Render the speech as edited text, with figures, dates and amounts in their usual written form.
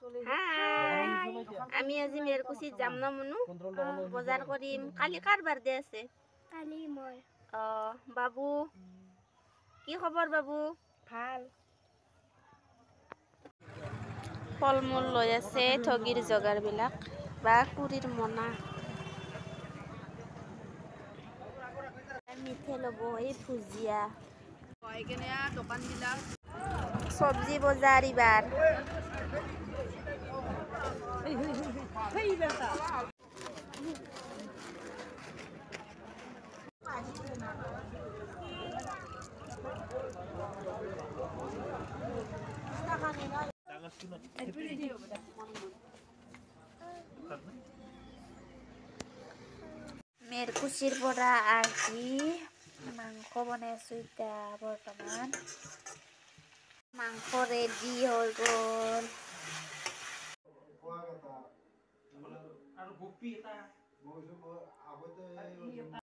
হাই আমি আজি মেৰকুচিত যাম ন মনু বজাৰ কৰিম কালি কাৰ বাৰ্থডে আছে কালি মই বাবু কি খবৰ বাবু ভাল ফল মূল লৈ আছে ঠগিৰ জগাৰ বিলাক বা কুৰিৰ মনা মিঠে ল'ব এই ভুজিয়া চব্জি বজাৰ ইবাৰ মেৰকুচিৰ পৰা আহি মাংস বনাই আছো এতিয়া বৰ্তমান মাংস ৰেডি হৈ গ'ল